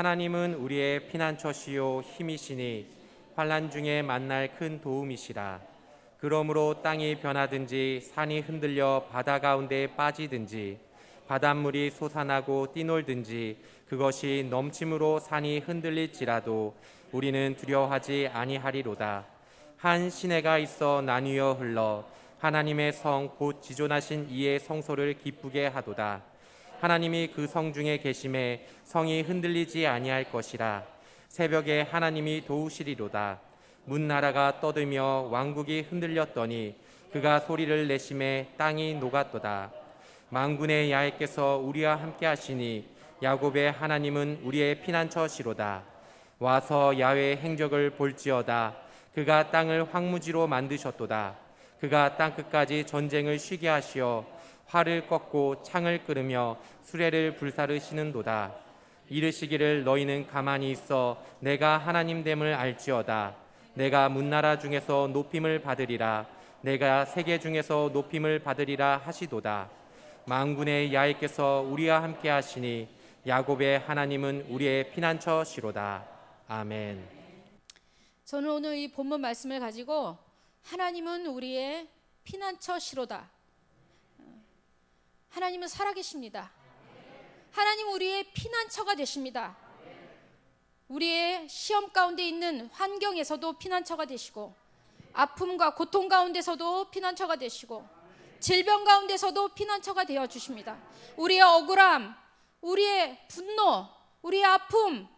하나님은 우리의 피난처시요 힘이시니 환난 중에 만날 큰 도움이시라. 그러므로 땅이 변하든지 산이 흔들려 바다 가운데에 빠지든지 바닷물이 솟아나고 뛰놀든지 그것이 넘침으로 산이 흔들릴지라도 우리는 두려워하지 아니하리로다. 한 시내가 있어 나뉘어 흘러 하나님의 성 곧 지존하신 이의 성소를 기쁘게 하도다. 하나님이 그 성 중에 계심에 성이 흔들리지 아니할 것이라. 새벽에 하나님이 도우시리로다. 문나라가 떠들며 왕국이 흔들렸더니 그가 소리를 내심에 땅이 녹았도다. 만군의 야훼께서 우리와 함께 하시니 야곱의 하나님은 우리의 피난처시로다. 와서 야훼의 행적을 볼지어다. 그가 땅을 황무지로 만드셨도다. 그가 땅끝까지 전쟁을 쉬게 하시어 활을 꺾고 창을 끄르며 수레를 불사르시는도다. 이르시기를 너희는 가만히 있어 내가 하나님됨을 알지어다. 내가 문나라 중에서 높임을 받으리라. 내가 세계 중에서 높임을 받으리라 하시도다. 만군의 야훼께서 우리와 함께 하시니 야곱의 하나님은 우리의 피난처시로다. 아멘. 저는 오늘 이 본문 말씀을 가지고 하나님은 우리의 피난처시로다. 하나님은 살아계십니다. 하나님 우리의 피난처가 되십니다. 우리의 시험 가운데 있는 환경에서도 피난처가 되시고 아픔과 고통 가운데서도 피난처가 되시고 질병 가운데서도 피난처가 되어 주십니다. 우리의 억울함, 우리의 분노, 우리의 아픔,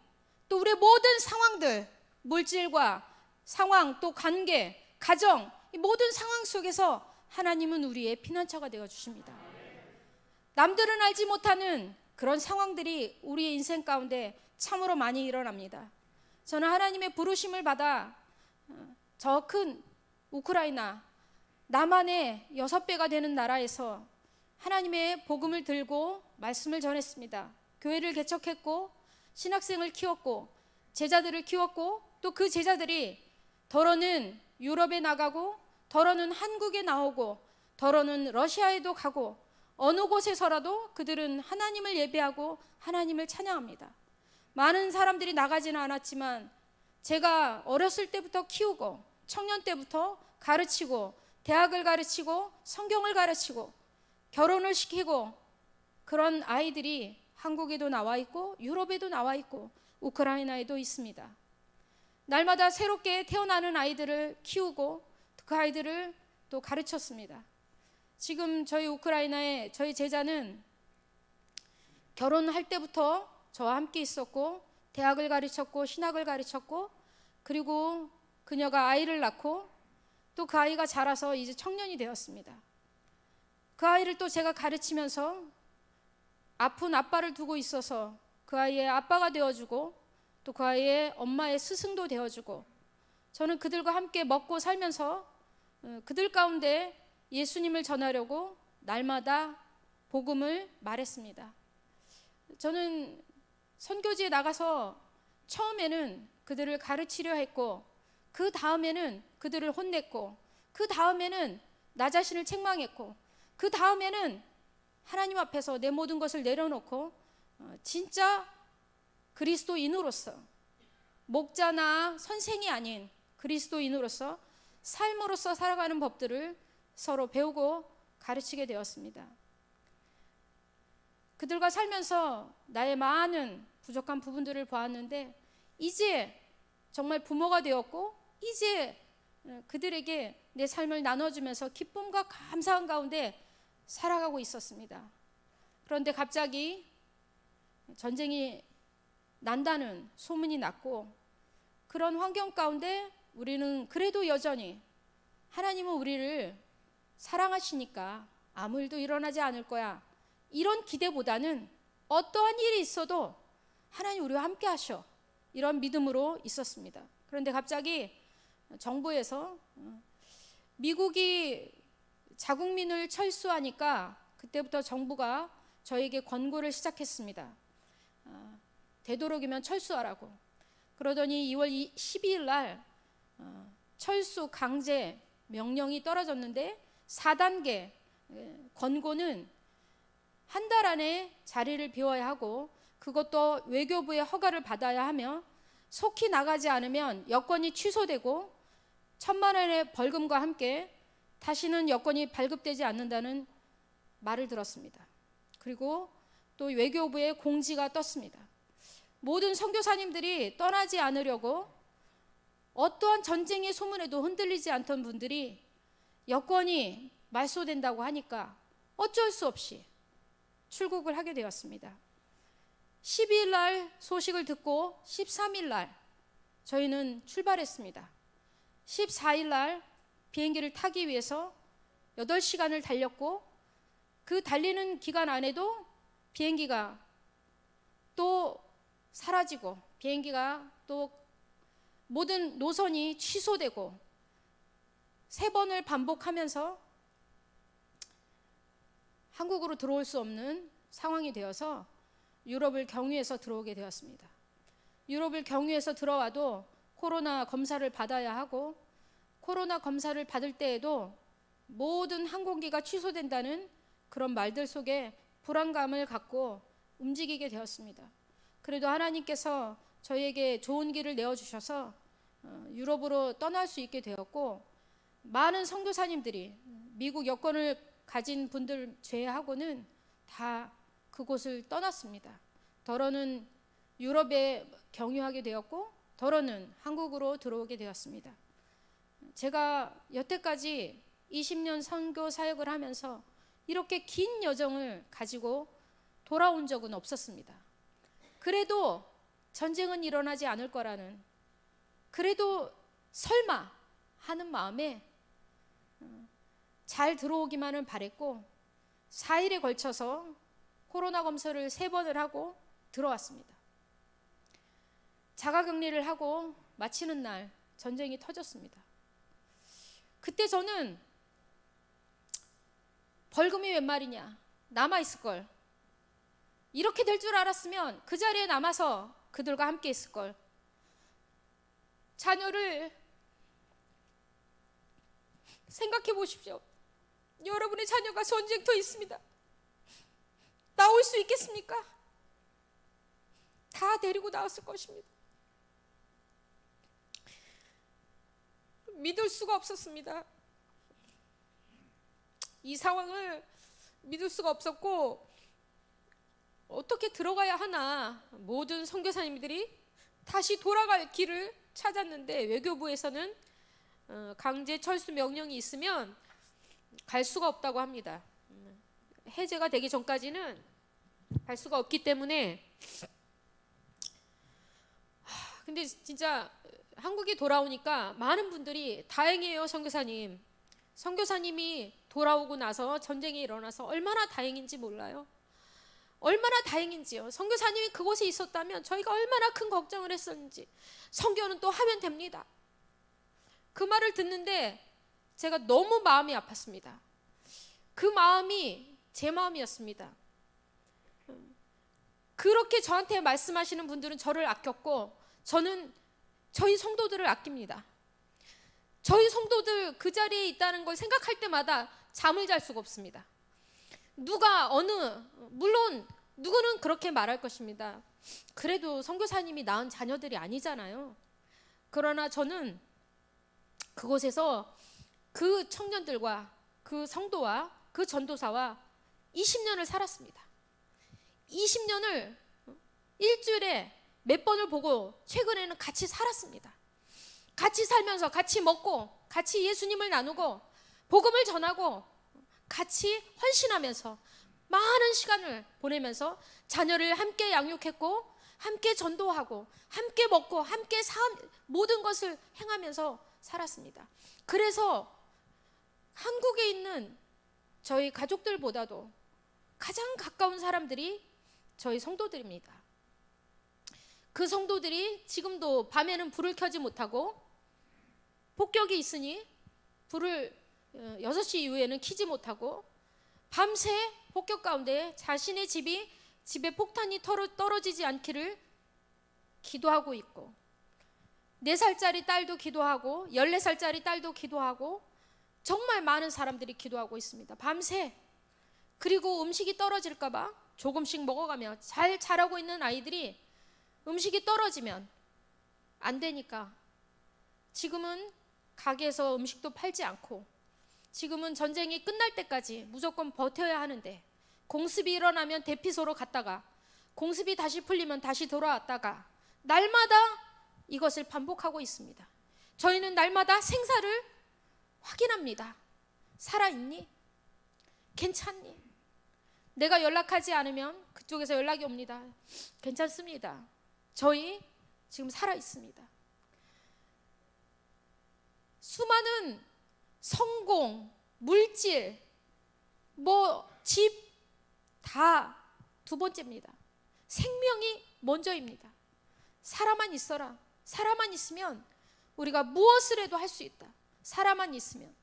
또 우리의 모든 상황들, 물질과 상황, 또 관계, 가정, 이 모든 상황 속에서 하나님은 우리의 피난처가 되어 주십니다. 남들은 알지 못하는 그런 상황들이 우리의 인생 가운데 참으로 많이 일어납니다. 저는 하나님의 부르심을 받아 저 큰 우크라이나 남한의 6배가 되는 나라에서 하나님의 복음을 들고 말씀을 전했습니다. 교회를 개척했고 신학생을 키웠고 제자들을 키웠고 또 그 제자들이 더러는 유럽에 나가고 더러는 한국에 나오고 더러는 러시아에도 가고 어느 곳에서라도 그들은 하나님을 예배하고 하나님을 찬양합니다. 많은 사람들이 나가지는 않았지만 제가 어렸을 때부터 키우고 청년 때부터 가르치고 대학을 가르치고 성경을 가르치고 결혼을 시키고 그런 아이들이 한국에도 나와 있고 유럽에도 나와 있고 우크라이나에도 있습니다. 날마다 새롭게 태어나는 아이들을 키우고 그 아이들을 또 가르쳤습니다. 지금 저희 우크라이나에 저희 제자는 결혼할 때부터 저와 함께 있었고 대학을 가르쳤고 신학을 가르쳤고 그리고 그녀가 아이를 낳고 또 그 아이가 자라서 이제 청년이 되었습니다. 그 아이를 또 제가 가르치면서 아픈 아빠를 두고 있어서 그 아이의 아빠가 되어주고 또 그 아이의 엄마의 스승도 되어주고 저는 그들과 함께 먹고 살면서 그들 가운데 예수님을 전하려고 날마다 복음을 말했습니다. 저는 선교지에 나가서 처음에는 그들을 가르치려 했고 그 다음에는 그들을 혼냈고 그 다음에는 나 자신을 책망했고 그 다음에는 하나님 앞에서 내 모든 것을 내려놓고 진짜 그리스도인으로서 목자나 선생이 아닌 그리스도인으로서 삶으로서 살아가는 법들을 서로 배우고 가르치게 되었습니다. 그들과 살면서 나의 많은 부족한 부분들을 보았는데 이제 정말 부모가 되었고 이제 그들에게 내 삶을 나눠주면서 기쁨과 감사한 가운데 살아가고 있었습니다. 그런데 갑자기 전쟁이 난다는 소문이 났고 그런 환경 가운데 우리는 그래도 여전히 하나님은 우리를 사랑하시니까 아무 일도 일어나지 않을 거야 이런 기대보다는 어떠한 일이 있어도 하나님 우리와 함께 하셔 이런 믿음으로 있었습니다. 그런데 갑자기 정부에서 미국이 자국민을 철수하니까 그때부터 정부가 저에게 권고를 시작했습니다. 되도록이면 철수하라고. 그러더니 2월 12일 날 철수 강제 명령이 떨어졌는데 4단계 권고는 한 달 안에 자리를 비워야 하고 그것도 외교부의 허가를 받아야 하며 속히 나가지 않으면 여권이 취소되고 1,000만 원의 벌금과 함께 다시는 여권이 발급되지 않는다는 말을 들었습니다. 그리고 또 외교부에 공지가 떴습니다. 모든 선교사님들이 떠나지 않으려고 어떠한 전쟁의 소문에도 흔들리지 않던 분들이 여권이 말소된다고 하니까 어쩔 수 없이 출국을 하게 되었습니다. 12일 날 소식을 듣고 13일 날 저희는 출발했습니다. 14일 날 비행기를 타기 위해서 8시간을 달렸고 그 달리는 기간 안에도 비행기가 또 사라지고 비행기가 또 모든 노선이 취소되고 3번을 반복하면서 한국으로 들어올 수 없는 상황이 되어서 유럽을 경유해서 들어오게 되었습니다. 유럽을 경유해서 들어와도 코로나 검사를 받아야 하고 코로나 검사를 받을 때에도 모든 항공기가 취소된다는 그런 말들 속에 불안감을 갖고 움직이게 되었습니다. 그래도 하나님께서 저희에게 좋은 길을 내어주셔서 유럽으로 떠날 수 있게 되었고 많은 선교사님들이 미국 여권을 가진 분들 제외하고는 다 그곳을 떠났습니다. 더러는 유럽에 경유하게 되었고 더러는 한국으로 들어오게 되었습니다. 제가 여태까지 20년 선교 사역을 하면서 이렇게 긴 여정을 가지고 돌아온 적은 없었습니다. 그래도 전쟁은 일어나지 않을 거라는, 그래도 설마 하는 마음에 잘 들어오기만은 바랬고 4일에 걸쳐서 코로나 검사를 3번을 하고 들어왔습니다. 자가격리를 하고 마치는 날 전쟁이 터졌습니다. 그때 저는 벌금이 웬 말이냐, 남아있을 걸, 이렇게 될 줄 알았으면 그 자리에 남아서 그들과 함께 있을 걸, 자녀를 생각해 보십시오. 여러분의 자녀가 전쟁터에 있습니다. 나올 수 있겠습니까? 다 데리고 나왔을 것입니다. 믿을 수가 없었습니다. 이 상황을 믿을 수가 없었고 어떻게 들어가야 하나 모든 선교사님들이 다시 돌아갈 길을 찾았는데 외교부에서는 강제 철수 명령이 있으면 갈 수가 없다고 합니다. 해제가 되기 전까지는 갈 수가 없기 때문에 근데 진짜 한국에 돌아오니까 많은 분들이 다행이에요 선교사님, 선교사님이 돌아오고 나서 전쟁이 일어나서 얼마나 다행인지 몰라요. 얼마나 다행인지요. 선교사님이 그곳에 있었다면 저희가 얼마나 큰 걱정을 했었는지. 선교는 또 하면 됩니다. 그 말을 듣는데 제가 너무 마음이 아팠습니다. 그 마음이 제 마음이었습니다. 그렇게 저한테 말씀하시는 분들은 저를 아꼈고 저는 저희 성도들을 아낍니다. 저희 성도들 그 자리에 있다는 걸 생각할 때마다 잠을 잘 수가 없습니다. 물론 누구는 그렇게 말할 것입니다. 그래도 선교사님이 낳은 자녀들이 아니잖아요. 그러나 저는 그곳에서 그 청년들과 그 성도와 그 전도사와 20년을 살았습니다. 20년을 일주일에 몇 번을 보고 최근에는 같이 살았습니다. 같이 살면서 같이 먹고 같이 예수님을 나누고 복음을 전하고 같이 헌신하면서 많은 시간을 보내면서 자녀를 함께 양육했고 함께 전도하고 함께 먹고 함께 모든 것을 행하면서 살았습니다. 그래서 한국에 있는 저희 가족들보다도 가장 가까운 사람들이 저희 성도들입니다. 그 성도들이 지금도 밤에는 불을 켜지 못하고 폭격이 있으니 불을 6시 이후에는 켜지 못하고 밤새 폭격 가운데 자신의 집에 폭탄이 떨어지지 않기를 기도하고 있고 4살짜리 딸도 기도하고 14살짜리 딸도 기도하고 정말 많은 사람들이 기도하고 있습니다. 밤새. 그리고 음식이 떨어질까 봐 조금씩 먹어가며 잘 자라고 있는 아이들이 음식이 떨어지면 안 되니까 지금은 가게에서 음식도 팔지 않고 지금은 전쟁이 끝날 때까지 무조건 버텨야 하는데 공습이 일어나면 대피소로 갔다가 공습이 다시 풀리면 다시 돌아왔다가 날마다 이것을 반복하고 있습니다. 저희는 날마다 생사를 확인합니다. 살아있니? 괜찮니? 내가 연락하지 않으면 그쪽에서 연락이 옵니다. 괜찮습니다. 저희 지금 살아있습니다. 수많은 성공, 물질, 집 다 두 번째입니다. 생명이 먼저입니다. 사람만 있어라. 사람만 있으면 우리가 무엇을 해도 할 수 있다. 사람만 있으면.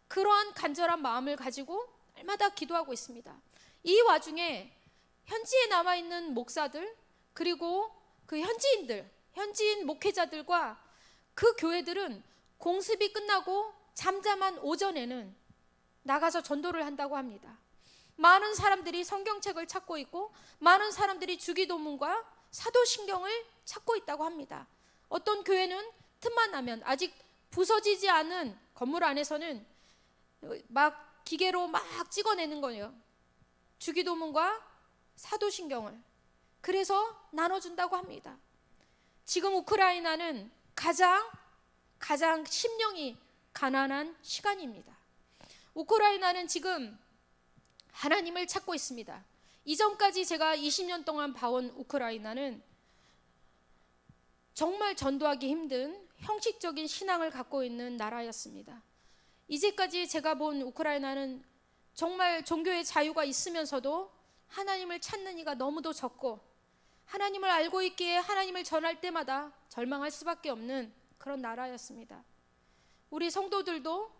그러한 간절한 마음을 가지고 날마다 기도하고 있습니다. 이 와중에 현지에 남아있는 목사들 그리고 그 현지인 목회자들과 그 교회들은 공습이 끝나고 잠잠한 오전에는 나가서 전도를 한다고 합니다. 많은 사람들이 성경책을 찾고 있고 많은 사람들이 주기도문과 사도신경을 찾고 있다고 합니다. 어떤 교회는 틈만 나면 아직 부서지지 않은 건물 안에서는 막 기계로 막 찍어내는 거예요. 주기도문과 사도신경을. 그래서 나눠준다고 합니다. 지금 우크라이나는 가장 심령이 가난한 시간입니다. 우크라이나는 지금 하나님을 찾고 있습니다. 이전까지 제가 20년 동안 봐온 우크라이나는 정말 전도하기 힘든 형식적인 신앙을 갖고 있는 나라였습니다. 이제까지 제가 본 우크라이나는 정말 종교의 자유가 있으면서도 하나님을 찾는 이가 너무도 적고 하나님을 알고 있기에 하나님을 전할 때마다 절망할 수밖에 없는 그런 나라였습니다. 우리 성도들도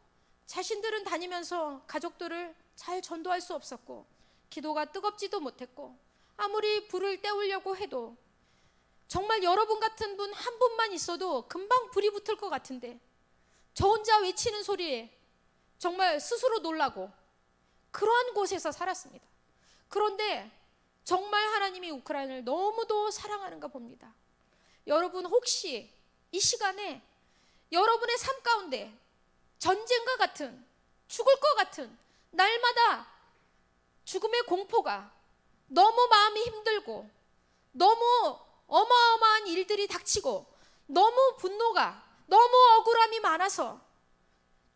자신들은 다니면서 가족들을 잘 전도할 수 없었고 기도가 뜨겁지도 못했고 아무리 불을 때우려고 해도 정말 여러분 같은 분 한 분만 있어도 금방 불이 붙을 것 같은데 저 혼자 외치는 소리에 정말 스스로 놀라고 그러한 곳에서 살았습니다. 그런데 정말 하나님이 우크라이나를 너무도 사랑하는가 봅니다. 여러분 혹시 이 시간에 여러분의 삶 가운데 전쟁과 같은 죽을 것 같은 날마다 죽음의 공포가 너무 마음이 힘들고 너무 어마어마한 일들이 닥치고 너무 분노가 너무 억울함이 많아서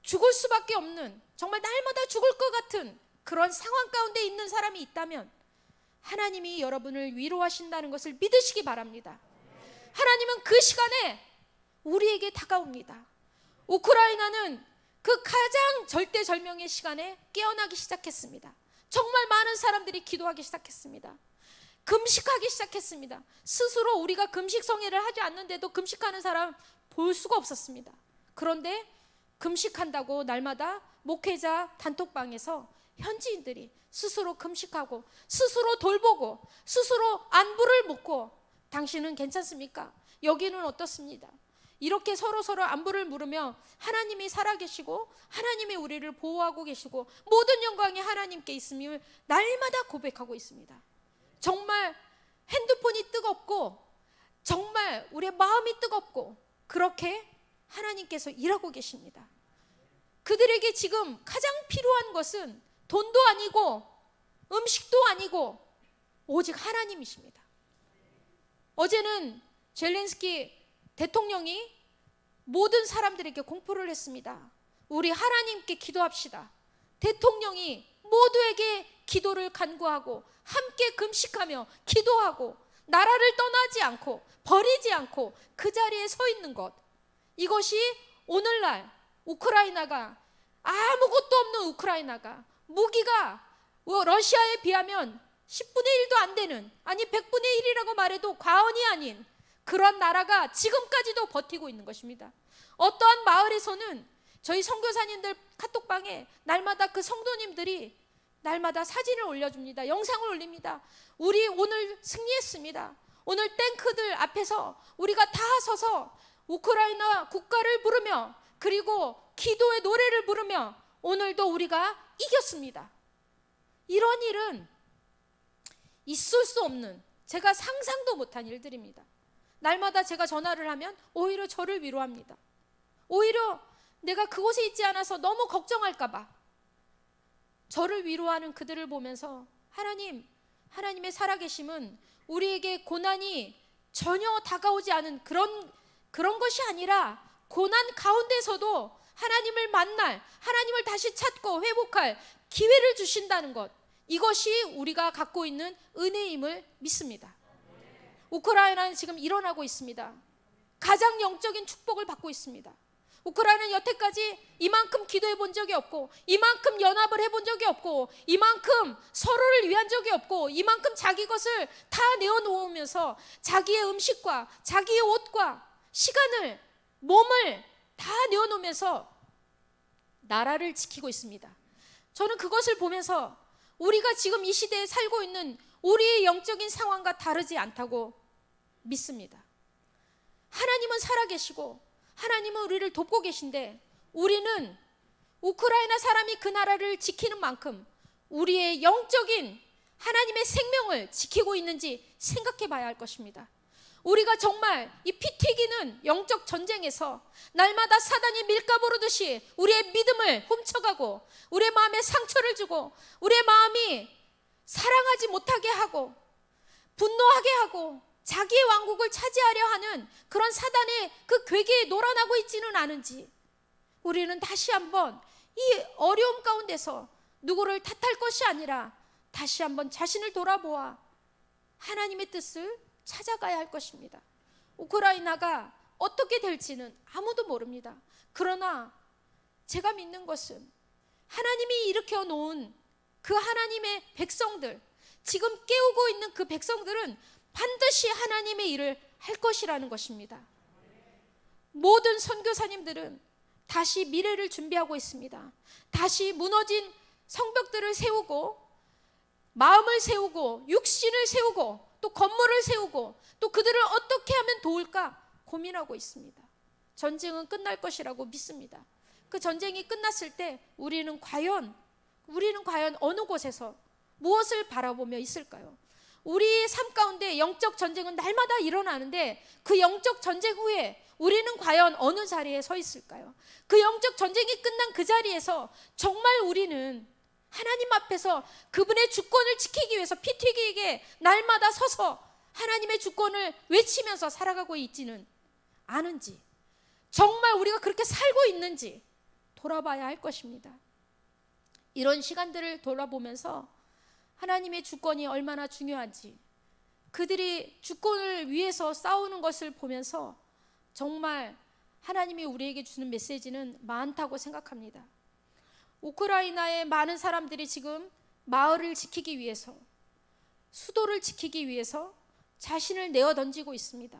죽을 수밖에 없는 정말 날마다 죽을 것 같은 그런 상황 가운데 있는 사람이 있다면 하나님이 여러분을 위로하신다는 것을 믿으시기 바랍니다. 하나님은 그 시간에 우리에게 다가옵니다. 우크라이나는 그 가장 절대절명의 시간에 깨어나기 시작했습니다. 정말 많은 사람들이 기도하기 시작했습니다. 금식하기 시작했습니다. 스스로 우리가 금식성회를 하지 않는데도 금식하는 사람 볼 수가 없었습니다. 그런데 금식한다고 날마다 목회자 단톡방에서 현지인들이 스스로 금식하고 스스로 돌보고 스스로 안부를 묻고 당신은 괜찮습니까? 여기는 어떻습니다? 이렇게 서로 안부를 물으며 하나님이 살아계시고 하나님이 우리를 보호하고 계시고 모든 영광이 하나님께 있음을 날마다 고백하고 있습니다. 정말 핸드폰이 뜨겁고 정말 우리의 마음이 뜨겁고 그렇게 하나님께서 일하고 계십니다. 그들에게 지금 가장 필요한 것은 돈도 아니고 음식도 아니고 오직 하나님이십니다. 어제는 젤렌스키 대통령이 모든 사람들에게 공포를 했습니다. 우리 하나님께 기도합시다. 대통령이 모두에게 기도를 간구하고 함께 금식하며 기도하고 나라를 떠나지 않고 버리지 않고 그 자리에 서 있는 것, 이것이 오늘날 우크라이나가 아무것도 없는 우크라이나가 무기가 러시아에 비하면 10분의 1도 안 되는, 아니 100분의 1이라고 말해도 과언이 아닌 그런 나라가 지금까지도 버티고 있는 것입니다. 어떠한 마을에서는 저희 선교사님들 카톡방에 날마다 그 성도님들이 날마다 사진을 올려줍니다. 영상을 올립니다. 우리 오늘 승리했습니다. 오늘 탱크들 앞에서 우리가 다 서서 우크라이나 국가를 부르며 그리고 기도의 노래를 부르며 오늘도 우리가 이겼습니다. 이런 일은 있을 수 없는, 제가 상상도 못한 일들입니다. 날마다 제가 전화를 하면 오히려 저를 위로합니다. 오히려 내가 그곳에 있지 않아서 너무 걱정할까 봐 저를 위로하는 그들을 보면서 하나님의 살아계심은 우리에게 고난이 전혀 다가오지 않은 그런 것이 아니라, 고난 가운데서도 하나님을 만날, 하나님을 다시 찾고 회복할 기회를 주신다는 것, 이것이 우리가 갖고 있는 은혜임을 믿습니다. 우크라이나는 지금 일어나고 있습니다. 가장 영적인 축복을 받고 있습니다. 우크라이나는 여태까지 이만큼 기도해 본 적이 없고, 이만큼 연합을 해본 적이 없고, 이만큼 서로를 위한 적이 없고, 이만큼 자기 것을 다 내어놓으면서 자기의 음식과 자기의 옷과 시간을, 몸을 다 내어놓으면서 나라를 지키고 있습니다. 저는 그것을 보면서 우리가 지금 이 시대에 살고 있는 우리의 영적인 상황과 다르지 않다고 믿습니다. 하나님은 살아계시고 하나님은 우리를 돕고 계신데, 우리는 우크라이나 사람이 그 나라를 지키는 만큼 우리의 영적인 하나님의 생명을 지키고 있는지 생각해 봐야 할 것입니다. 우리가 정말 이 피 튀기는 영적 전쟁에서 날마다 사단이 밀가루 오르듯이 우리의 믿음을 훔쳐가고, 우리의 마음에 상처를 주고, 우리의 마음이 사랑하지 못하게 하고 분노하게 하고 자기의 왕국을 차지하려 하는 그런 사단의 그 괴계에 놀아나고 있지는 않은지, 우리는 다시 한번 이 어려움 가운데서 누구를 탓할 것이 아니라 다시 한번 자신을 돌아보아 하나님의 뜻을 찾아가야 할 것입니다. 우크라이나가 어떻게 될지는 아무도 모릅니다. 그러나 제가 믿는 것은 하나님이 일으켜 놓은 그 하나님의 백성들, 지금 깨우고 있는 그 백성들은 반드시 하나님의 일을 할 것이라는 것입니다. 모든 선교사님들은 다시 미래를 준비하고 있습니다. 다시 무너진 성벽들을 세우고, 마음을 세우고, 육신을 세우고, 또 건물을 세우고, 또 그들을 어떻게 하면 도울까 고민하고 있습니다. 전쟁은 끝날 것이라고 믿습니다. 그 전쟁이 끝났을 때 우리는 과연 어느 곳에서 무엇을 바라보며 있을까요? 우리의 삶 가운데 영적 전쟁은 날마다 일어나는데, 그 영적 전쟁 후에 우리는 과연 어느 자리에 서 있을까요? 그 영적 전쟁이 끝난 그 자리에서 정말 우리는 하나님 앞에서 그분의 주권을 지키기 위해서 피 튀기게 날마다 서서 하나님의 주권을 외치면서 살아가고 있지는 않은지, 정말 우리가 그렇게 살고 있는지 돌아봐야 할 것입니다. 이런 시간들을 돌아보면서 하나님의 주권이 얼마나 중요한지, 그들이 주권을 위해서 싸우는 것을 보면서 정말 하나님이 우리에게 주는 메시지는 많다고 생각합니다. 우크라이나의 많은 사람들이 지금 마을을 지키기 위해서, 수도를 지키기 위해서 자신을 내어 던지고 있습니다.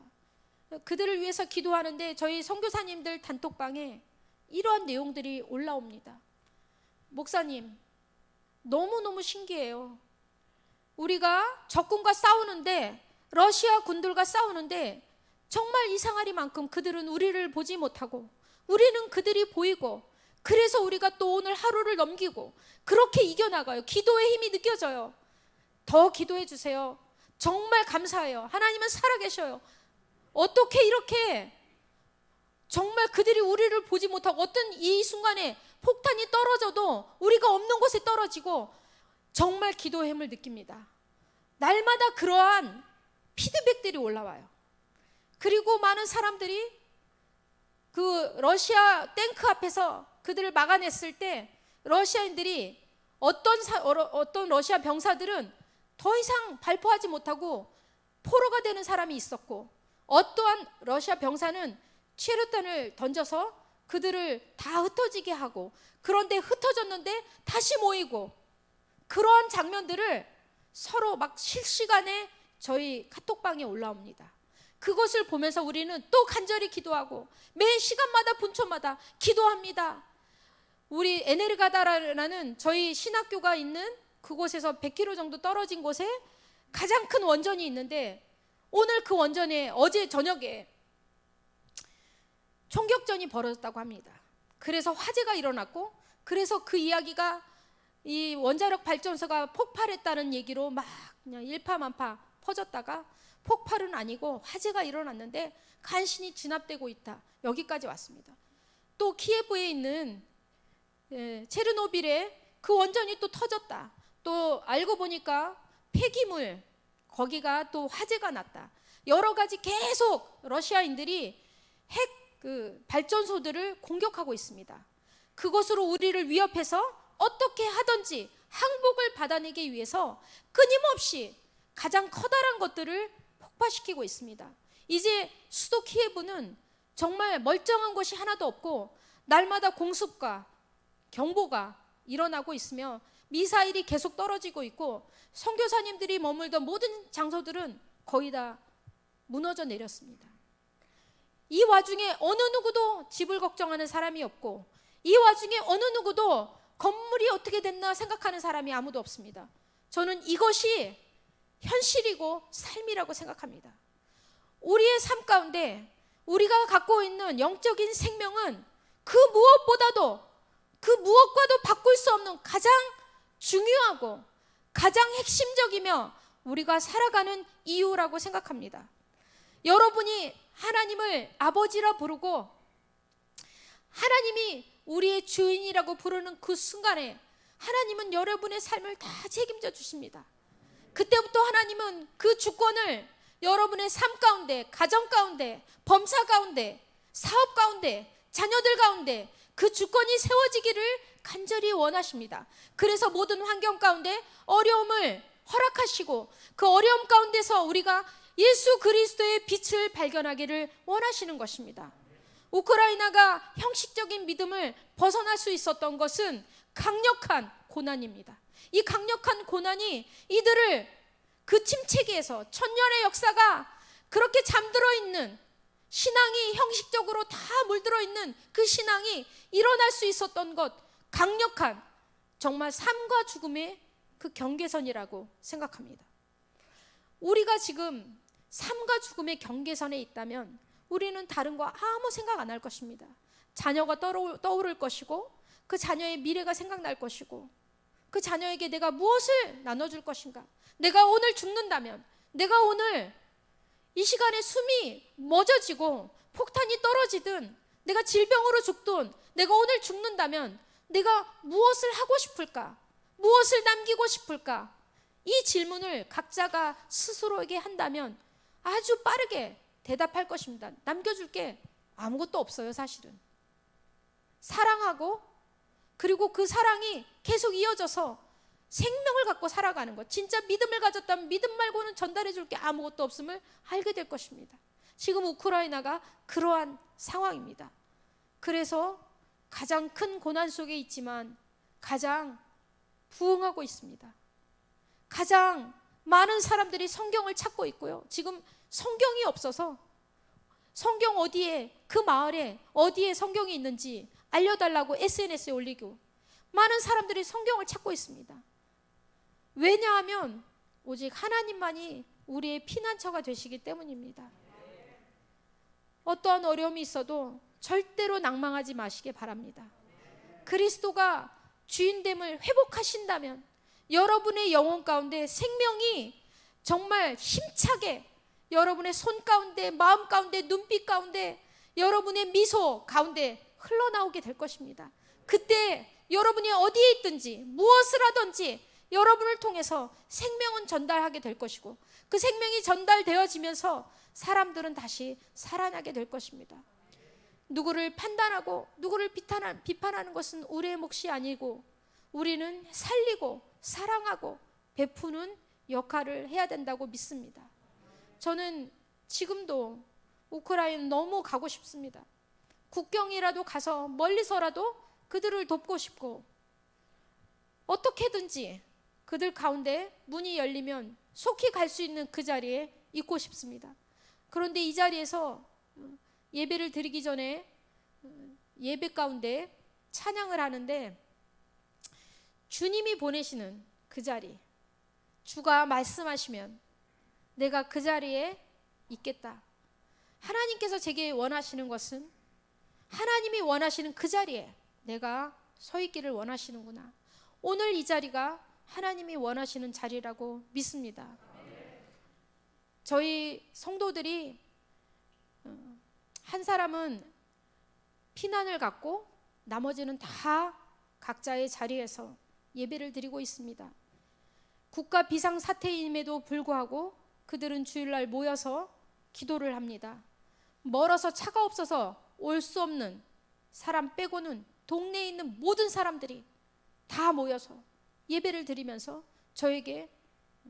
그들을 위해서 기도하는데 저희 선교사님들 단톡방에 이러한 내용들이 올라옵니다. 목사님, 너무너무 신기해요. 우리가 적군과 싸우는데, 러시아 군들과 싸우는데 정말 이상하리만큼 그들은 우리를 보지 못하고 우리는 그들이 보이고, 그래서 우리가 또 오늘 하루를 넘기고 그렇게 이겨나가요. 기도의 힘이 느껴져요. 더 기도해 주세요. 정말 감사해요. 하나님은 살아계셔요. 어떻게 이렇게 정말 그들이 우리를 보지 못하고, 어떤 이 순간에 폭탄이 떨어져도 우리가 없는 곳에 떨어지고, 정말 기도의 힘을 느낍니다. 날마다 그러한 피드백들이 올라와요. 그리고 많은 사람들이 그 러시아 탱크 앞에서 그들을 막아냈을 때 러시아인들이 어떤 러시아 병사들은 더 이상 발포하지 못하고 포로가 되는 사람이 있었고, 어떠한 러시아 병사는 최루탄을 던져서 그들을 다 흩어지게 하고, 그런데 흩어졌는데 다시 모이고, 그러한 장면들을 서로 막 실시간에 저희 카톡방에 올라옵니다. 그것을 보면서 우리는 또 간절히 기도하고 매 시간마다 분초마다 기도합니다. 우리 에네르가다라는 저희 신학교가 있는 그곳에서 100km 정도 떨어진 곳에 가장 큰 원전이 있는데, 오늘 그 원전에 어제 저녁에 총격전이 벌어졌다고 합니다. 그래서 화재가 일어났고, 그래서 그 이야기가 이 원자력 발전소가 폭발했다는 얘기로 막 그냥 일파만파 퍼졌다가 폭발은 아니고 화재가 일어났는데 간신히 진압되고 있다. 여기까지 왔습니다. 또 키예프에 있는 체르노빌에 그 원전이 또 터졌다. 또 알고 보니까 폐기물 거기가 또 화재가 났다. 여러 가지 계속 러시아인들이 핵 발전소들을 공격하고 있습니다. 그것으로 우리를 위협해서 어떻게 하든지 항복을 받아내기 위해서 끊임없이 가장 커다란 것들을 폭파시키고 있습니다. 이제 수도 키예프는 정말 멀쩡한 곳이 하나도 없고 날마다 공습과 경보가 일어나고 있으며 미사일이 계속 떨어지고 있고 선교사님들이 머물던 모든 장소들은 거의 다 무너져 내렸습니다. 이 와중에 어느 누구도 집을 걱정하는 사람이 없고 이 와중에 어느 누구도 건물이 어떻게 됐나 생각하는 사람이 아무도 없습니다. 저는 이것이 현실이고 삶이라고 생각합니다. 우리의 삶 가운데 우리가 갖고 있는 영적인 생명은 그 무엇보다도 그 무엇과도 바꿀 수 없는 가장 중요하고 가장 핵심적이며 우리가 살아가는 이유라고 생각합니다. 여러분이 하나님을 아버지라 부르고 하나님이 우리의 주인이라고 부르는 그 순간에 하나님은 여러분의 삶을 다 책임져 주십니다. 그때부터 하나님은 그 주권을 여러분의 삶 가운데, 가정 가운데, 범사 가운데, 사업 가운데, 자녀들 가운데 그 주권이 세워지기를 간절히 원하십니다. 그래서 모든 환경 가운데 어려움을 허락하시고 그 어려움 가운데서 우리가 예수 그리스도의 빛을 발견하기를 원하시는 것입니다. 우크라이나가 형식적인 믿음을 벗어날 수 있었던 것은 강력한 고난입니다. 이 강력한 고난이 이들을 그 침체기에서 천년의 역사가 그렇게 잠들어 있는 신앙이 형식적으로 다 물들어 있는 그 신앙이 일어날 수 있었던 것, 강력한 정말 삶과 죽음의 그 경계선이라고 생각합니다. 우리가 지금 삶과 죽음의 경계선에 있다면 우리는 다른 거 아무 생각 안 할 것입니다. 자녀가 떠오를 것이고 그 자녀의 미래가 생각날 것이고 그 자녀에게 내가 무엇을 나눠줄 것인가. 내가 오늘 죽는다면, 내가 오늘 이 시간에 숨이 멎어지고 폭탄이 떨어지든 내가 질병으로 죽든 내가 오늘 죽는다면 내가 무엇을 하고 싶을까? 무엇을 남기고 싶을까? 이 질문을 각자가 스스로에게 한다면 아주 빠르게 대답할 것입니다. 남겨줄 게 아무것도 없어요, 사실은. 사랑하고 그리고 그 사랑이 계속 이어져서 생명을 갖고 살아가는 것. 진짜 믿음을 가졌다면 믿음 말고는 전달해 줄 게 아무것도 없음을 알게 될 것입니다. 지금 우크라이나가 그러한 상황입니다. 그래서 가장 큰 고난 속에 있지만 가장 부흥하고 있습니다. 가장 많은 사람들이 성경을 찾고 있고요. 지금 성경이 없어서 성경 어디에, 그 마을에 어디에 성경이 있는지 알려달라고 SNS에 올리고 많은 사람들이 성경을 찾고 있습니다. 왜냐하면 오직 하나님만이 우리의 피난처가 되시기 때문입니다. 어떠한 어려움이 있어도 절대로 낭망하지 마시기 바랍니다. 그리스도가 주인됨을 회복하신다면 여러분의 영혼 가운데 생명이 정말 힘차게 여러분의 손 가운데, 마음 가운데, 눈빛 가운데, 여러분의 미소 가운데 흘러나오게 될 것입니다. 그때 여러분이 어디에 있든지 무엇을 하든지 여러분을 통해서 생명은 전달하게 될 것이고 그 생명이 전달되어지면서 사람들은 다시 살아나게 될 것입니다. 누구를 판단하고 누구를 비판하는 것은 우리의 몫이 아니고 우리는 살리고 사랑하고 베푸는 역할을 해야 된다고 믿습니다. 저는 지금도 우크라이나 너무 가고 싶습니다. 국경이라도 가서 멀리서라도 그들을 돕고 싶고 어떻게든지 그들 가운데 문이 열리면 속히 갈 수 있는 그 자리에 있고 싶습니다. 그런데 이 자리에서 예배를 드리기 전에 예배 가운데 찬양을 하는데 주님이 보내시는 그 자리, 주가 말씀하시면 내가 그 자리에 있겠다. 하나님께서 제게 원하시는 것은 하나님이 원하시는 그 자리에 내가 서 있기를 원하시는구나. 오늘 이 자리가 하나님이 원하시는 자리라고 믿습니다. 저희 성도들이 한 사람은 피난을 갖고 나머지는 다 각자의 자리에서 예배를 드리고 있습니다. 국가 비상사태임에도 불구하고 그들은 주일날 모여서 기도를 합니다. 멀어서 차가 없어서 올 수 없는 사람 빼고는 동네에 있는 모든 사람들이 다 모여서 예배를 드리면서 저에게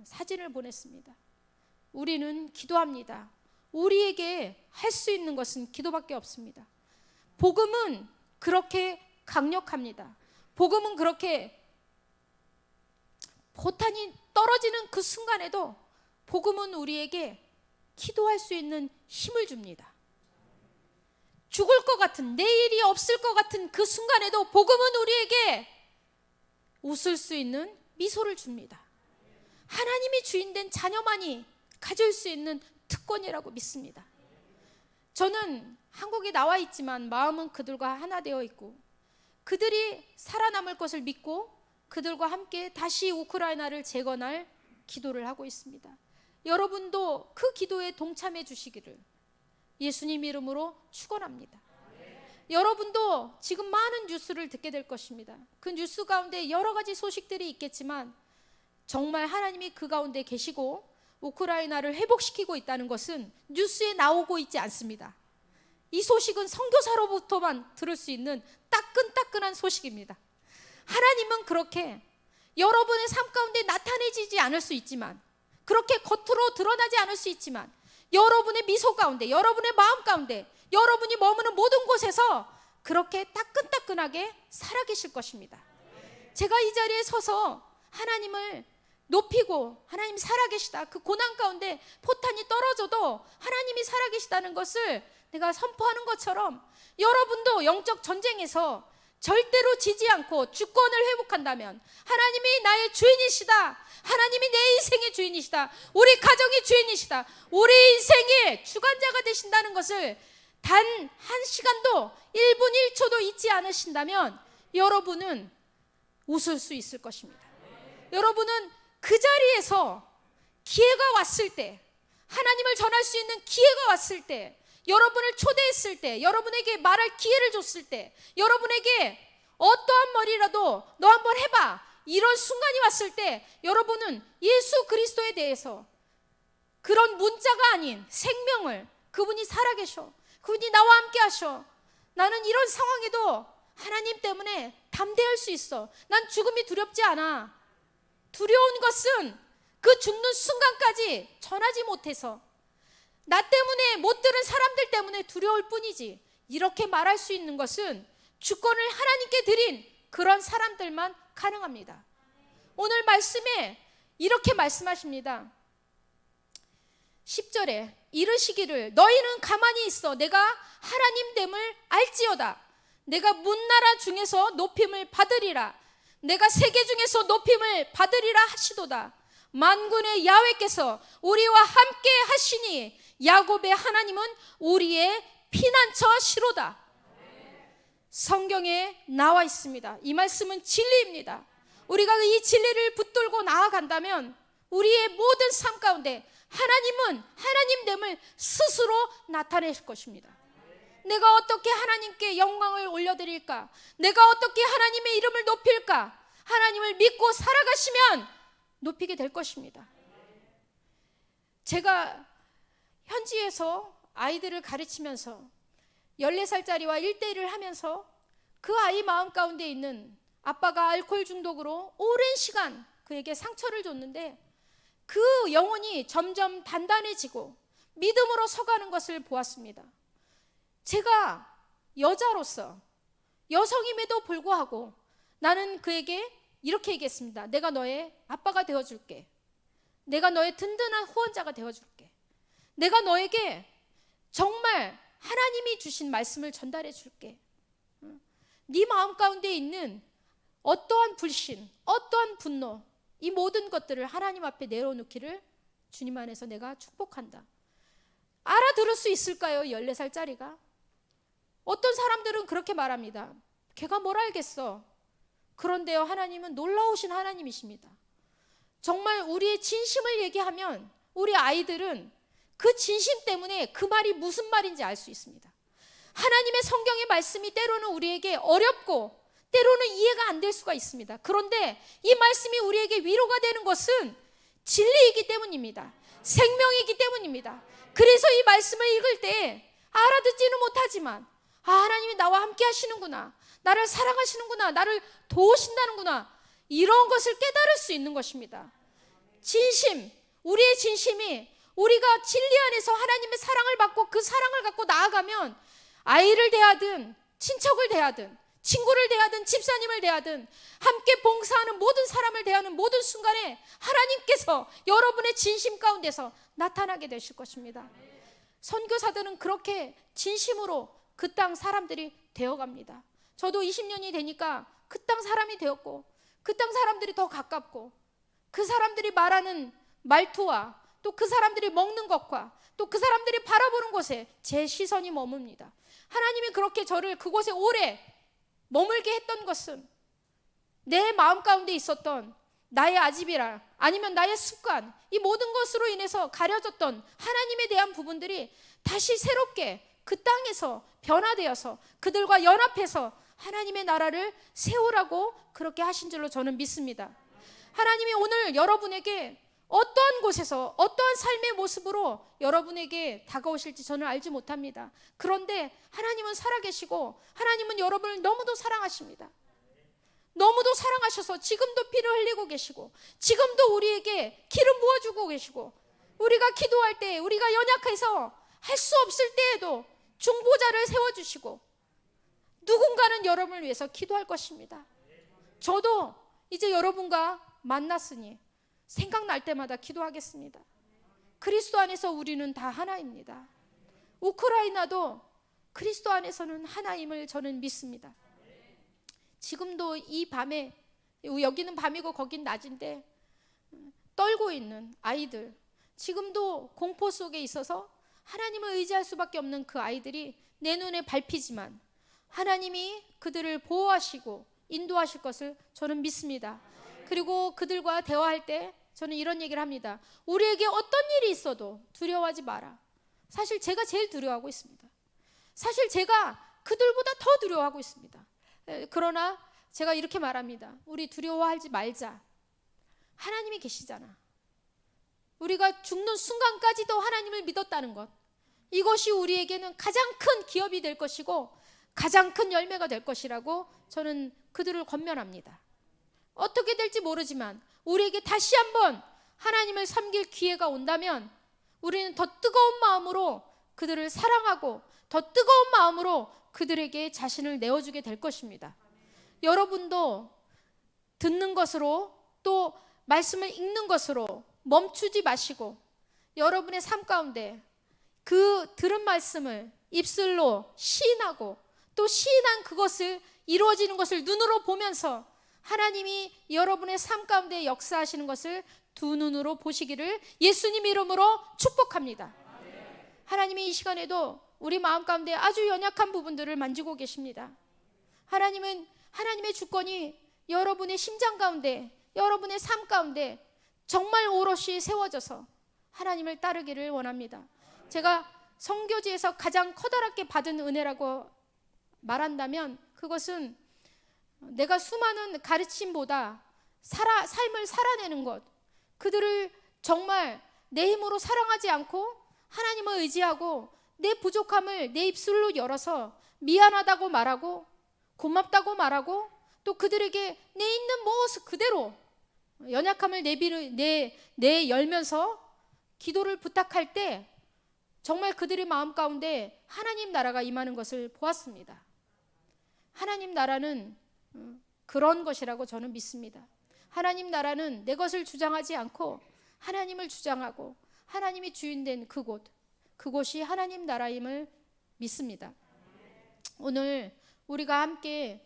사진을 보냈습니다. 우리는 기도합니다. 우리에게 할 수 있는 것은 기도밖에 없습니다. 복음은 그렇게 강력합니다. 복음은 그렇게 포탄이 떨어지는 그 순간에도 복음은 우리에게 기도할 수 있는 힘을 줍니다. 죽을 것 같은, 내일이 없을 것 같은 그 순간에도 복음은 우리에게 웃을 수 있는 미소를 줍니다. 하나님이 주인된 자녀만이 가질 수 있는 특권이라고 믿습니다. 저는 한국에 나와 있지만 마음은 그들과 하나 되어 있고, 그들이 살아남을 것을 믿고 그들과 함께 다시 우크라이나를 재건할 기도를 하고 있습니다. 여러분도 그 기도에 동참해 주시기를 예수님 이름으로 축원합니다. 여러분도 지금 많은 뉴스를 듣게 될 것입니다. 그 뉴스 가운데 여러 가지 소식들이 있겠지만 정말 하나님이 그 가운데 계시고 우크라이나를 회복시키고 있다는 것은 뉴스에 나오고 있지 않습니다. 이 소식은 선교사로부터만 들을 수 있는 따끈따끈한 소식입니다. 하나님은 그렇게 여러분의 삶 가운데 나타내지지 않을 수 있지만, 그렇게 겉으로 드러나지 않을 수 있지만, 여러분의 미소 가운데, 여러분의 마음 가운데, 여러분이 머무는 모든 곳에서 그렇게 따끈따끈하게 살아계실 것입니다. 제가 이 자리에 서서 하나님을 높이고 하나님 살아계시다, 그 고난 가운데 포탄이 떨어져도 하나님이 살아계시다는 것을 내가 선포하는 것처럼, 여러분도 영적 전쟁에서 절대로 지지 않고 주권을 회복한다면 하나님이 나의 주인이시다, 하나님이 내 인생의 주인이시다, 우리 가정의 주인이시다, 우리 인생의 주관자가 되신다는 것을 단 한 시간도 1분 1초도 잊지 않으신다면 여러분은 웃을 수 있을 것입니다. 여러분은 그 자리에서 기회가 왔을 때, 하나님을 전할 수 있는 기회가 왔을 때, 여러분을 초대했을 때, 여러분에게 말할 기회를 줬을 때, 여러분에게 어떠한 말이라도 너 한번 해봐, 이런 순간이 왔을 때 여러분은 예수 그리스도에 대해서 그런 문자가 아닌 생명을, 그분이 살아계셔, 그분이 나와 함께 하셔, 나는 이런 상황에도 하나님 때문에 담대할 수 있어, 난 죽음이 두렵지 않아, 두려운 것은 그 죽는 순간까지 전하지 못해서 나 때문에 못 들은 사람들 때문에 두려울 뿐이지, 이렇게 말할 수 있는 것은 주권을 하나님께 드린 그런 사람들만 가능합니다. 오늘 말씀에 이렇게 말씀하십니다. 10절에 이르시기를 너희는 가만히 있어 내가 하나님됨을 알지어다. 내가 문나라 중에서 높임을 받으리라. 내가 세계 중에서 높임을 받으리라 하시도다. 만군의 야훼께서 우리와 함께 하시니 야곱의 하나님은 우리의 피난처시로다. 성경에 나와 있습니다. 이 말씀은 진리입니다. 우리가 이 진리를 붙들고 나아간다면 우리의 모든 삶 가운데 하나님은 하나님됨을 스스로 나타내실 것입니다. 내가 어떻게 하나님께 영광을 올려드릴까? 내가 어떻게 하나님의 이름을 높일까? 하나님을 믿고 살아가시면 높이게 될 것입니다. 제가 현지에서 아이들을 가르치면서 14살짜리와 1대1을 하면서 그 아이 마음 가운데 있는 아빠가 알코올 중독으로 오랜 시간 그에게 상처를 줬는데 그 영혼이 점점 단단해지고 믿음으로 서가는 것을 보았습니다. 제가 여자로서 여성임에도 불구하고 나는 그에게 이렇게 얘기했습니다. 내가 너의 아빠가 되어줄게. 내가 너의 든든한 후원자가 되어줄게. 내가 너에게 정말 하나님이 주신 말씀을 전달해 줄게. 네 마음 가운데 있는 어떠한 불신, 어떠한 분노, 이 모든 것들을 하나님 앞에 내려놓기를 주님 안에서 내가 축복한다. 알아들을 수 있을까요? 14살짜리가? 어떤 사람들은 그렇게 말합니다. 걔가 뭘 알겠어. 그런데요, 하나님은 놀라우신 하나님이십니다. 정말 우리의 진심을 얘기하면 우리 아이들은 그 진심 때문에 그 말이 무슨 말인지 알 수 있습니다. 하나님의 성경의 말씀이 때로는 우리에게 어렵고 때로는 이해가 안 될 수가 있습니다. 그런데 이 말씀이 우리에게 위로가 되는 것은 진리이기 때문입니다. 생명이기 때문입니다. 그래서 이 말씀을 읽을 때 알아듣지는 못하지만 하나님이 나와 함께 하시는구나, 나를 사랑하시는구나, 나를 도우신다는구나, 이런 것을 깨달을 수 있는 것입니다. 진심, 우리의 진심이 우리가 진리 안에서 하나님의 사랑을 받고 그 사랑을 갖고 나아가면 아이를 대하든 친척을 대하든 친구를 대하든 집사님을 대하든 함께 봉사하는 모든 사람을 대하는 모든 순간에 하나님께서 여러분의 진심 가운데서 나타나게 되실 것입니다. 선교사들은 그렇게 진심으로 그 땅 사람들이 되어갑니다. 저도 20년이 되니까 그 땅 사람이 되었고 그 땅 사람들이 더 가깝고 그 사람들이 말하는 말투와 또 그 사람들이 먹는 것과 또 그 사람들이 바라보는 곳에 제 시선이 머뭅니다. 하나님이 그렇게 저를 그곳에 오래 머물게 했던 것은 내 마음 가운데 있었던 나의 아집이라 아니면 나의 습관, 이 모든 것으로 인해서 가려졌던 하나님에 대한 부분들이 다시 새롭게 그 땅에서 변화되어서 그들과 연합해서 하나님의 나라를 세우라고 그렇게 하신 줄로 저는 믿습니다. 하나님이 오늘 여러분에게 어떠한 곳에서 어떠한 삶의 모습으로 여러분에게 다가오실지 저는 알지 못합니다. 그런데 하나님은 살아계시고 하나님은 여러분을 너무도 사랑하십니다. 너무도 사랑하셔서 지금도 피를 흘리고 계시고 지금도 우리에게 기름 부어주고 계시고 우리가 기도할 때 우리가 연약해서 할 수 없을 때에도 중보자를 세워주시고 누군가는 여러분을 위해서 기도할 것입니다. 저도 이제 여러분과 만났으니 생각날 때마다 기도하겠습니다. 그리스도 안에서 우리는 다 하나입니다. 우크라이나도 그리스도 안에서는 하나임을 저는 믿습니다. 지금도 이 밤에, 여기는 밤이고 거긴 낮인데 떨고 있는 아이들, 지금도 공포 속에 있어서 하나님을 의지할 수밖에 없는 그 아이들이 내 눈에 밟히지만 하나님이 그들을 보호하시고 인도하실 것을 저는 믿습니다. 그리고 그들과 대화할 때 저는 이런 얘기를 합니다. 우리에게 어떤 일이 있어도 두려워하지 마라. 사실 제가 제일 두려워하고 있습니다. 사실 제가 그들보다 더 두려워하고 있습니다. 그러나 제가 이렇게 말합니다. 우리 두려워하지 말자. 하나님이 계시잖아. 우리가 죽는 순간까지도 하나님을 믿었다는 것, 이것이 우리에게는 가장 큰 기업이 될 것이고 가장 큰 열매가 될 것이라고 저는 그들을 권면합니다. 어떻게 될지 모르지만 우리에게 다시 한번 하나님을 섬길 기회가 온다면 우리는 더 뜨거운 마음으로 그들을 사랑하고 더 뜨거운 마음으로 그들에게 자신을 내어주게 될 것입니다. 여러분도 듣는 것으로 또 말씀을 읽는 것으로 멈추지 마시고 여러분의 삶 가운데 그 들은 말씀을 입술로 시인하고 또 시인한 그것을 이루어지는 것을 눈으로 보면서 하나님이 여러분의 삶 가운데 역사하시는 것을 두 눈으로 보시기를 예수님 이름으로 축복합니다. 하나님이 이 시간에도 우리 마음 가운데 아주 연약한 부분들을 만지고 계십니다. 하나님은 하나님의 주권이 여러분의 심장 가운데, 여러분의 삶 가운데 정말 오롯이 세워져서 하나님을 따르기를 원합니다. 제가 선교지에서 가장 커다랗게 받은 은혜라고 말한다면 그것은 내가 수많은 가르침보다 삶을 살아내는 것, 그들을 정말 내 힘으로 사랑하지 않고 하나님을 의지하고 내 부족함을 내 입술로 열어서 미안하다고 말하고 고맙다고 말하고 또 그들에게 내 있는 모습 그대로 연약함을 내열면서 기도를 부탁할 때 정말 그들의 마음 가운데 하나님 나라가 임하는 것을 보았습니다. 하나님 나라는 그런 것이라고 저는 믿습니다. 하나님 나라는 내 것을 주장하지 않고 하나님을 주장하고 하나님이 주인된 그곳이 하나님 나라임을 믿습니다. 오늘 우리가 함께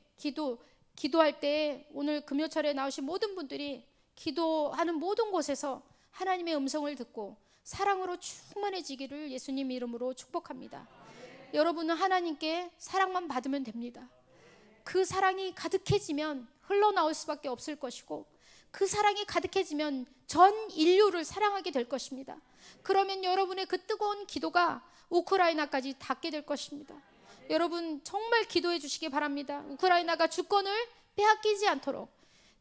기도할 때 오늘 금요철에 나오신 모든 분들이 기도하는 모든 곳에서 하나님의 음성을 듣고 사랑으로 충만해지기를 예수님 이름으로 축복합니다. 여러분은 하나님께 사랑만 받으면 됩니다. 그 사랑이 가득해지면 흘러나올 수밖에 없을 것이고, 그 사랑이 가득해지면 전 인류를 사랑하게 될 것입니다. 그러면 여러분의 그 뜨거운 기도가 우크라이나까지 닿게 될 것입니다. 여러분 정말 기도해 주시기 바랍니다. 우크라이나가 주권을 빼앗기지 않도록.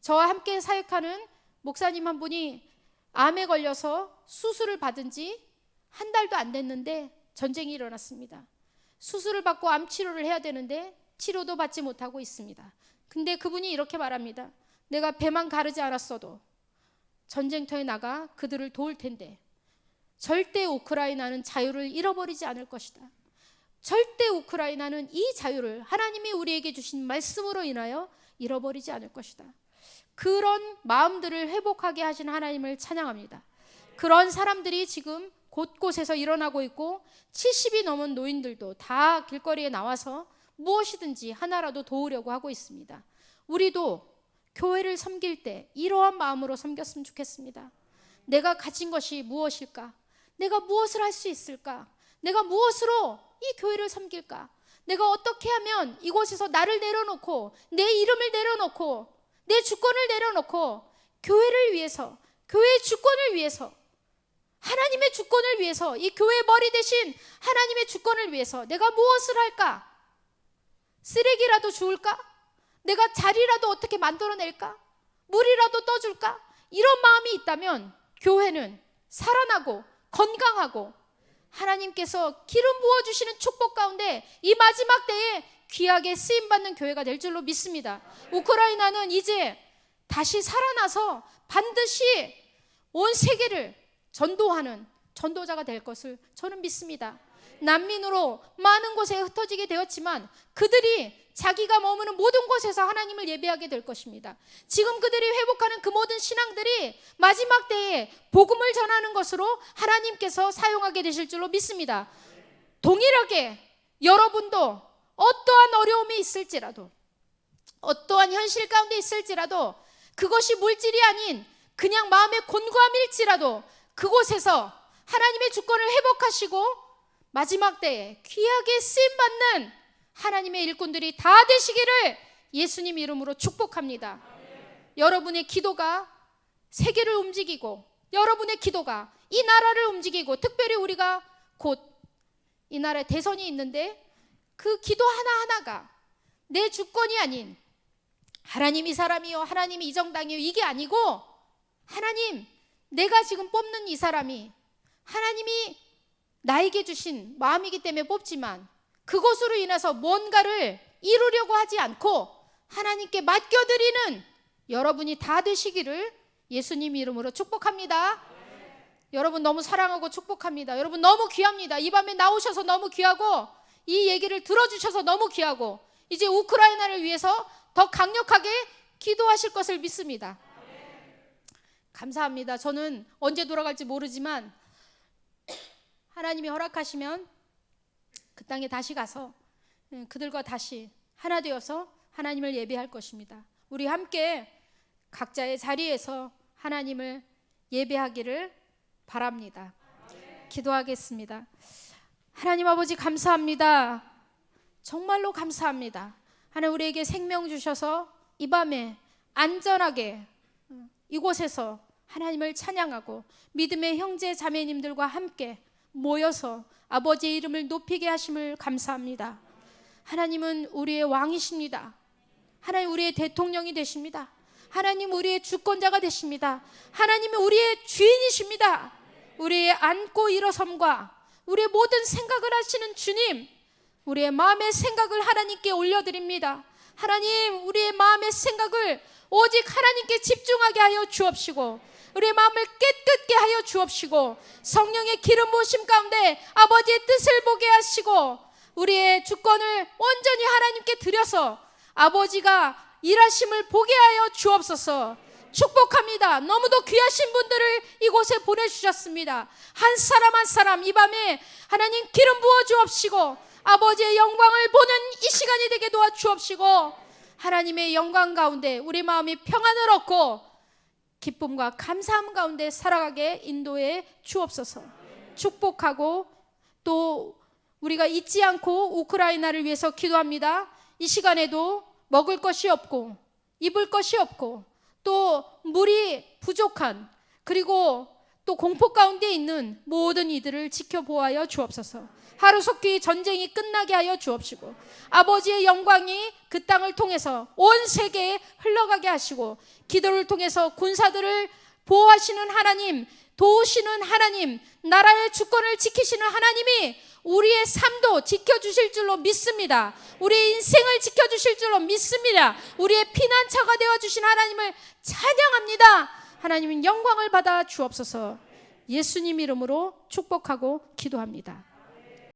저와 함께 사역하는 목사님 한 분이 암에 걸려서 수술을 받은 지 한 달도 안 됐는데 전쟁이 일어났습니다. 수술을 받고 암 치료를 해야 되는데 치료도 받지 못하고 있습니다. 근데 그분이 이렇게 말합니다. 내가 배만 가르지 않았어도 전쟁터에 나가 그들을 도울 텐데 절대 우크라이나는 자유를 잃어버리지 않을 것이다. 절대 우크라이나는 이 자유를 하나님이 우리에게 주신 말씀으로 인하여 잃어버리지 않을 것이다. 그런 마음들을 회복하게 하신 하나님을 찬양합니다. 그런 사람들이 지금 곳곳에서 일어나고 있고 70이 넘은 노인들도 다 길거리에 나와서 무엇이든지 하나라도 도우려고 하고 있습니다. 우리도 교회를 섬길 때 이러한 마음으로 섬겼으면 좋겠습니다. 내가 가진 것이 무엇일까? 내가 무엇을 할 수 있을까? 내가 무엇으로 이 교회를 섬길까? 내가 어떻게 하면 이곳에서 나를 내려놓고 내 이름을 내려놓고 내 주권을 내려놓고 교회를 위해서, 교회의 주권을 위해서, 하나님의 주권을 위해서, 이 교회의 머리 대신 하나님의 주권을 위해서 내가 무엇을 할까? 쓰레기라도 주울까? 내가 자리라도 어떻게 만들어낼까? 물이라도 떠줄까? 이런 마음이 있다면 교회는 살아나고 건강하고 하나님께서 기름 부어주시는 축복 가운데 이 마지막 때에 귀하게 쓰임받는 교회가 될 줄로 믿습니다. 우크라이나는 이제 다시 살아나서 반드시 온 세계를 전도하는 전도자가 될 것을 저는 믿습니다. 난민으로 많은 곳에 흩어지게 되었지만 그들이 자기가 머무는 모든 곳에서 하나님을 예배하게 될 것입니다. 지금 그들이 회복하는 그 모든 신앙들이 마지막 때에 복음을 전하는 것으로 하나님께서 사용하게 되실 줄로 믿습니다. 동일하게 여러분도 어떠한 어려움이 있을지라도, 어떠한 현실 가운데 있을지라도, 그것이 물질이 아닌 그냥 마음의 곤고함일지라도 그곳에서 하나님의 주권을 회복하시고 마지막 때에 귀하게 쓰임받는 하나님의 일꾼들이 다 되시기를 예수님 이름으로 축복합니다. 여러분의 기도가 세계를 움직이고 여러분의 기도가 이 나라를 움직이고, 특별히 우리가 곧 이 나라에 대선이 있는데 그 기도 하나하나가 내 주권이 아닌 하나님 이 사람이요, 하나님 이 정당이요, 이게 아니고 하나님 내가 지금 뽑는 이 사람이 하나님이 나에게 주신 마음이기 때문에 뽑지만 그것으로 인해서 뭔가를 이루려고 하지 않고 하나님께 맡겨드리는 여러분이 다 되시기를 예수님 이름으로 축복합니다. 여러분 너무 사랑하고 축복합니다. 여러분 너무 귀합니다. 이 밤에 나오셔서 너무 귀하고 이 얘기를 들어주셔서 너무 귀하고 이제 우크라이나를 위해서 더 강력하게 기도하실 것을 믿습니다. 감사합니다. 저는 언제 돌아갈지 모르지만 하나님이 허락하시면 그 땅에 다시 가서 그들과 다시 하나 되어서 하나님을 예배할 것입니다. 우리 함께 각자의 자리에서 하나님을 예배하기를 바랍니다. 기도하겠습니다. 하나님 아버지 감사합니다. 정말로 감사합니다. 하나님 우리에게 생명 주셔서 이 밤에 안전하게 이곳에서 하나님을 찬양하고 믿음의 형제 자매님들과 함께 모여서 아버지의 이름을 높이게 하심을 감사합니다. 하나님은 우리의 왕이십니다. 하나님 우리의 대통령이 되십니다. 하나님 우리의 주권자가 되십니다. 하나님은 우리의 주인이십니다. 우리의 앉고 일어섬과 우리의 모든 생각을 하시는 주님, 우리의 마음의 생각을 하나님께 올려드립니다. 하나님 우리의 마음의 생각을 오직 하나님께 집중하게 하여 주옵시고 우리의 마음을 깨끗게 하여 주옵시고 성령의 기름 부으심 가운데 아버지의 뜻을 보게 하시고 우리의 주권을 온전히 하나님께 드려서 아버지가 일하심을 보게 하여 주옵소서. 축복합니다. 너무도 귀하신 분들을 이곳에 보내주셨습니다. 한 사람 한 사람 이 밤에 하나님 기름 부어 주옵시고 아버지의 영광을 보는 이 시간이 되게 도와 주옵시고 하나님의 영광 가운데 우리 마음이 평안을 얻고 기쁨과 감사함 가운데 살아가게 인도해 주옵소서. 축복하고 또 우리가 잊지 않고 우크라이나를 위해서 기도합니다. 이 시간에도 먹을 것이 없고 입을 것이 없고 또 물이 부족한, 그리고 또 공포 가운데 있는 모든 이들을 지켜보아여 주옵소서. 하루속히 전쟁이 끝나게 하여 주옵시고 아버지의 영광이 그 땅을 통해서 온 세계에 흘러가게 하시고 기도를 통해서 군사들을 보호하시는 하나님, 도우시는 하나님, 나라의 주권을 지키시는 하나님이 우리의 삶도 지켜주실 줄로 믿습니다. 우리의 인생을 지켜주실 줄로 믿습니다. 우리의 피난처가 되어주신 하나님을 찬양합니다. 하나님은 영광을 받아 주옵소서. 예수님 이름으로 축복하고 기도합니다.